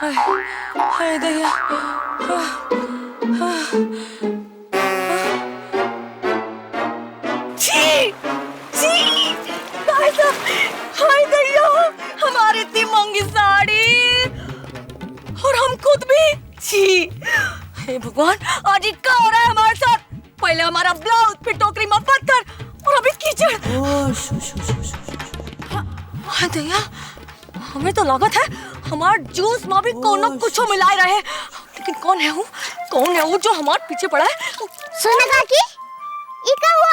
हाय दैया। छी छी, भाई साहब, हाय दैया, हमारी इतनी महंगी साड़ी और हम खुद भी। छी, हे भगवान, आज क्या हो रहा है हमारे साथ? पहले हमारा ब्लाउज, फिर टोकरी में पत्थर और अभी कीचड़। हाय दैया, हमें तो लागत है हमार जूस में भी कोनो कुछ मिलाए रहे, लेकिन कौन है वो? कौन है वो जो हमारे पीछे पड़ा है? सोना काकी, ये क्या हुआ?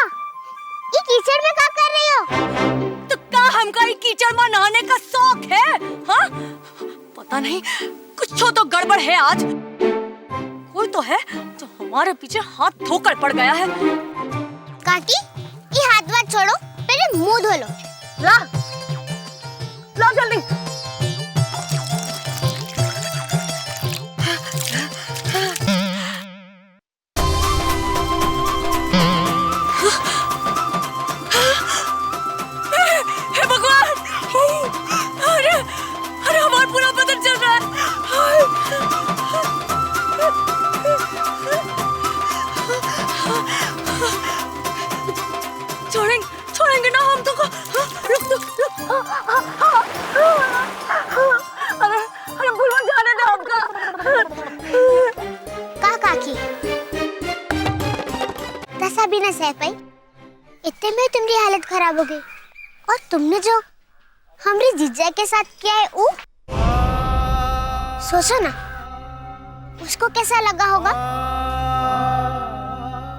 ये कीचड़ में क्या कर रही हो? तो क्या हमका ये कीचड़ में नहाने का शौक है? हाँ? पता नहीं, कुछ तो गड़बड़ है आज। कोई तो है जो हमारे पीछे हाथ धोकर पड़ गया है। काकी, ये हाथ मत छोड़ो, पहले मुंह धो लो। ला, ला जल्दी। हे भगवान! अरे, अरे हमारा पूरा बदन जल रहा है। छोड़ेंगे ना हम तो। रुक। अरे अरे भूलवा जाने दे हमका। का काकी, तसा भी न सह पाई, इतने में तुम्हारी हालत खराब हो गई। और तुमने जो हमारी जीजा के साथ किया है वो सोचो ना, उसको कैसा लगा होगा?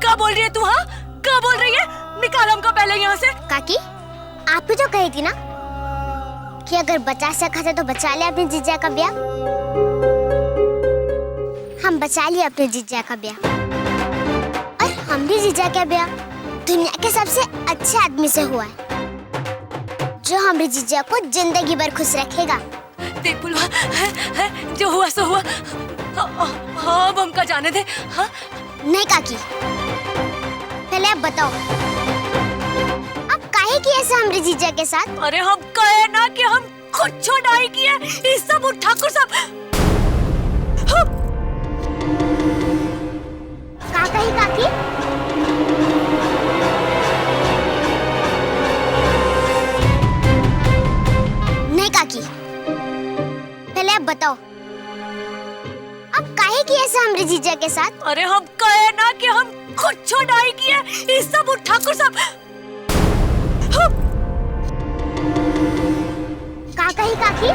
क्या बोल रही है तू? हाँ, क्या बोल रही है? निकाल हमको पहले यहाँ से। काकी, आप ही तो कही थी ना कि अगर बचा सका था तो बचा ले अपने जीजा का ब्याह। हम बचा लिए अपने जीजा का ब्याह, और हमारी जीजा का ब्याह दुनिया के सबसे अच्छे आदमी से हुआ है, जो हमारी जीजा को जिंदगी भर खुश रखेगा। देख बुलवा, जो हुआ सो हुआ। हाँ, अब हमका जाने दे। हाँ? नहीं काकी, पहले आप बताओ, आप काहे किए ऐसा हमारे जीजा के साथ? अरे हम कहे ना कि हम खुद छोड़ाई किए, ये सब ठाकुर सब। काका ही काकी, नहीं काकी, पहले आप बताओ, आप काहे किए ऐसा हमारे जीजा के साथ? अरे हम कहे ना कि हम खुद छोड़ाई किए, ये सब ठाकुर सब। काका ही काकी,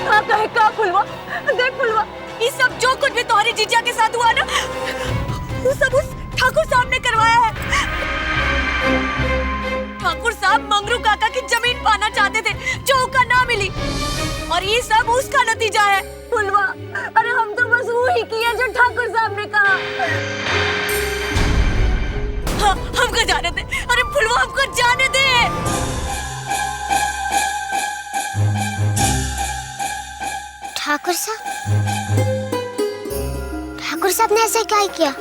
काका है का फुलवा? देख फुलवा, ये सब जो कुछ भी तुम्हारी जीजा के साथ हुआ ना, वो सब उस ठाकुर साहब ने करवाया है। ठाकुर साहब मंगरू काका की जमीन पाना चाहते थे, जो उनका ना मिली, और ये सब उसका नतीजा है। फुलवा, अरे हम तो बस वो ही किया जो ठाकुर साहब ने कहा। हाँ, हमको जाने दे। अरे फुलवा, हमको जाने दे। ठाकुर साहब ने ऐसा क्या किया?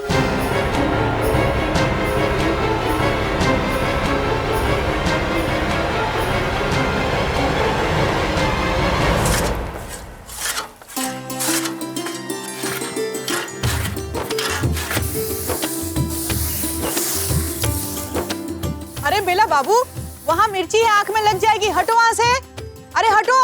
अरे बेला बाबू, वहाँ मिर्ची है, आंख में लग जाएगी, हटो वहाँ से। अरे हटो।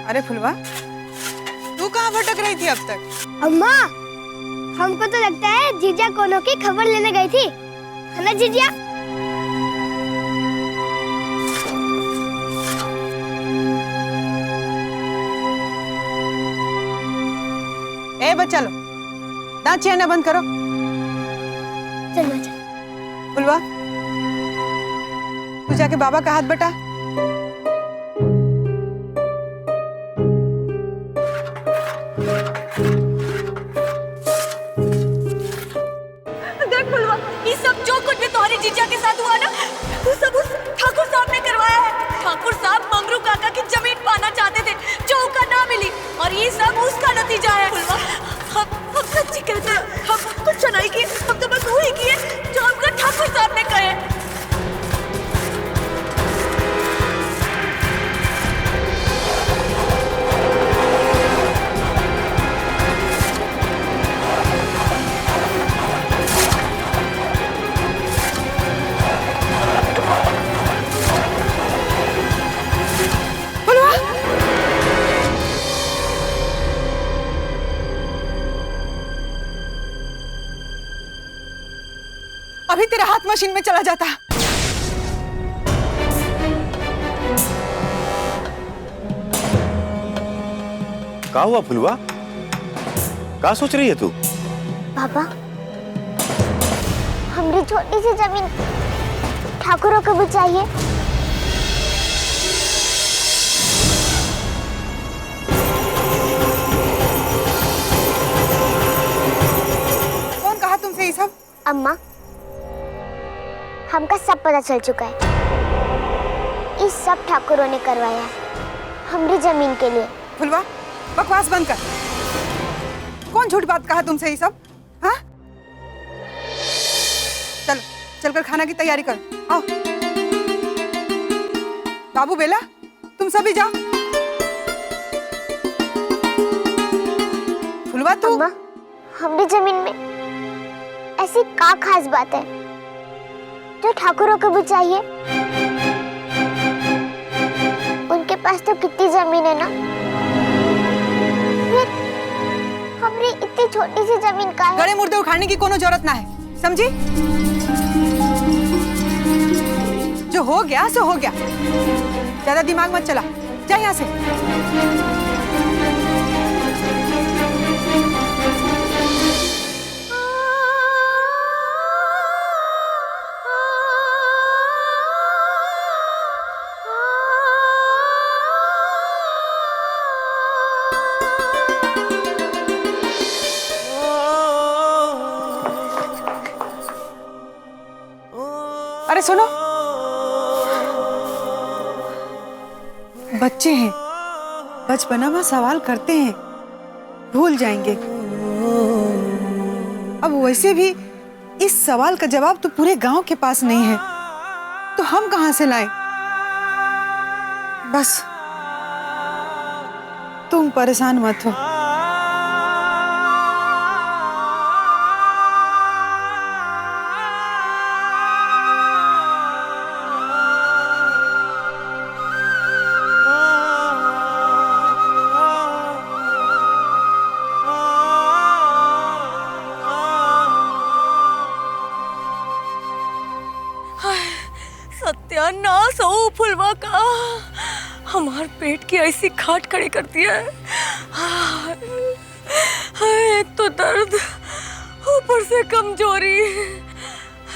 अरे फुलवा, तू कहाँ भटक रही थी अब तक? अम्मा, हमको तो लगता है जीजा कोनो की खबर लेने गई थी, है ना जीजा? ए बच्चा लो, दांत चिरना बंद करो। चलो फुलवा, तू जाके बाबा का हाथ बटा। देख फुलवा, ये सब जो कुछ भी तुम्हारी जीजा के साथ हुआ ना, वो सब उस ठाकुर साहब ने करवाया है। ठाकुर साहब मंगरू काका की जमीन पाना चाहते अभी तेरा हाथ मशीन में चला जाता। क्या हुआ फुलवा? क्या सोच रही है तू? पापा, हमारी छोटी सी जमीन ठाकुरों को भी चाहिए। कौन कहा तुमसे ये सब? अम्मा, हमका सब पता चल चुका है। इस सब ठाकुरों ने करवाया है हमारी जमीन के लिए। फुलवा, बकवास बंद कर। कौन झूठ बात कहा तुमसे ये सब? हाँ, चल चलकर खाना की तैयारी कर। आओ बाबू, बेला, तुम सभी जाओ। फुलवा तू। अम्मा, हमारी जमीन में ऐसी क्या खास बात है जो ठाकुरों को भी चाहिए? उनके पास तो कितनी जमीन है ना, फिर हमारी इतनी छोटी सी जमीन का है। गड़े मुर्दे उखाड़ने की कोनो जरूरत ना है, समझी? जो हो गया सो हो गया, ज्यादा दिमाग मत चला। जा यहाँ से। अरे सुनो, बच्चे हैं, बचपना में सवाल करते हैं, भूल जाएंगे। अब वैसे भी इस सवाल का जवाब तो पूरे गांव के पास नहीं है, तो हम कहां से लाएं? बस तुम परेशान मत हो। सत्यानाश हो फुलवा का, हमार पेट की ऐसी खाट खड़ी करती है। एक तो दर्द, ऊपर से कमजोरी,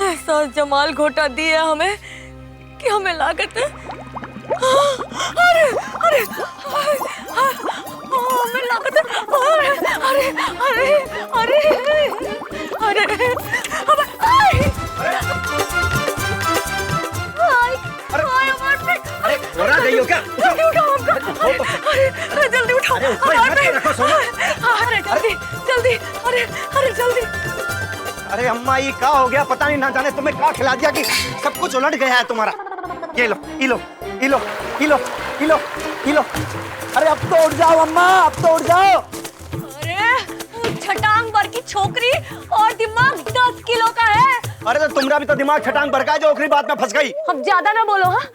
ऐसा जमाल घोटा दिया हमें कि हमें लागत है। अरे अरे हमें लागत है। अरे अरे अरे अरे अरे अरे घबरा गई हो क्या? अरे जल्दी उठाओ। अरे जल्दी जल्दी, अरे अरे जल्दी। अरे अम्मा, ये क्या हो गया? पता नहीं, ना जाने तुम्हें क्या खिला दिया कि सब कुछ उलट गया है तुम्हारा। ये लो, ये लो, ये लो, ये लो, ये लो, ये लो। अरे अब तो उठ जाओ अम्मा, अब तो उठ जाओ। अरे छटांग भर की छोकरी और दिमाग 10 किलो का है। अरे तो तुम्हारा भी तो दिमाग छटांग भर का है जो ओखरी बात में फंस गई। अब ज्यादा ना बोलो। हाँ,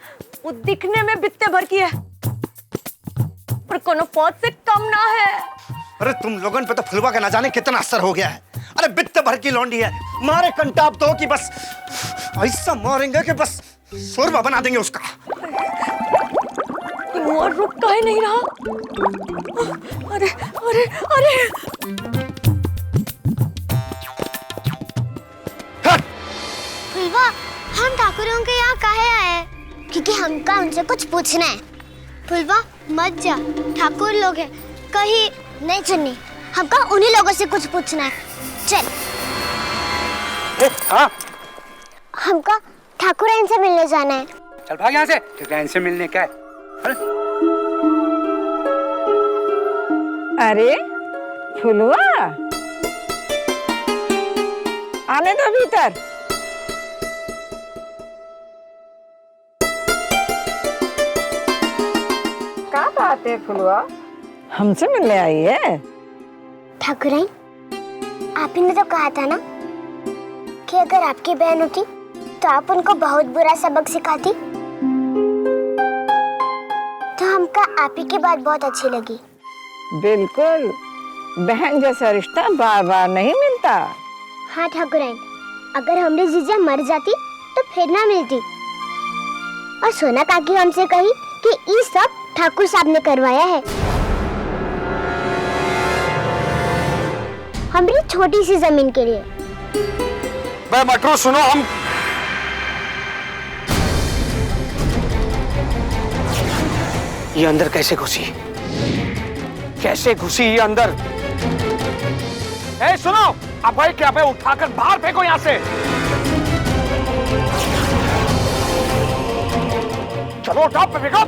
वो दिखने में बित्ते भर की है पर कोनो पौध से कम ना है। अरे तुम लोगन पे तो फुलवा का ना जाने कितना असर हो गया है। अरे बित्ते भर की लौंडी है, मारे कंटाप तो कि बस ऐसा मारेंगे कि बस शोरबा बना देंगे उसका। वो रुक का ही नहीं रहा। अरे अरे अरे फुलवा, हम ठाकुरों के यहाँ काहे आए? क्योंकि हमका उनसे कुछ पूछना है। फुलवा, मत जा, ठाकुर लोग हैं, कहीं नहीं चुन्नी, हमका उन्हीं लोगों से कुछ पूछना है। चल। हाँ, हमका ठाकुर इनसे मिलने जाना है। चल भाग यहाँ से। ठीक है, इनसे मिलने क्या है? अरे फुलवा, आने दो भीतर। क्या बात है फुलवा, हमसे मिलने आई है? ठाकुराइन, आप ही ने तो कहा था ना कि अगर आपकी बहन होती तो आप उनको बहुत बुरा सबक सिखाती। तो हमका आप ही की बात बहुत अच्छी लगी। बिल्कुल, बहन जैसा रिश्ता बार बार नहीं मिलता। हाँ ठाकुराइन, अगर हमरे जीजा मर जाती तो फिर ना मिलती। और सोना काकी हमसे कही कि ये सब ठाकुर साहब ने करवाया है हमारी छोटी सी जमीन के लिए। मैं मटरू सुनो, हम ये अंदर कैसे घुसी? कैसे घुसी ये अंदर? ए सुनो, अब भाई क्या पे उठाकर बाहर फेंको यहां से। चलो उठाओ, फेंको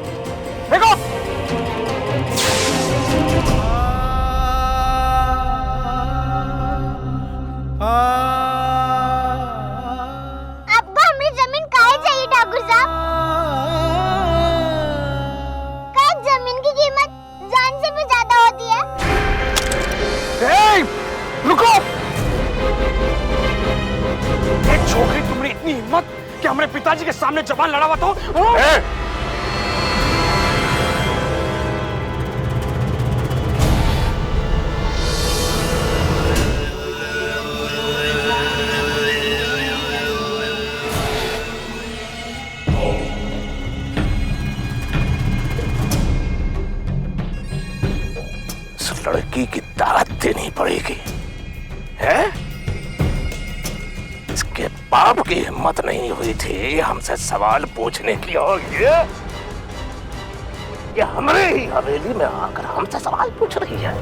फेंको। अब्बा हमें जमीन काहे चाहिए ठाकुर साहब? जमीन की कीमत जान से भी ज्यादा होती है। रुको! एक छोकरी, तुमने इतनी हिम्मत कि हमारे पिताजी के सामने जबान लड़ावा तो? लड़की की दावत देनी पड़ेगी, है? इसके बाप की हिम्मत नहीं हुई थी हमसे सवाल पूछने की, और ये हमारे ही हवेली में आकर हमसे सवाल पूछ रही है।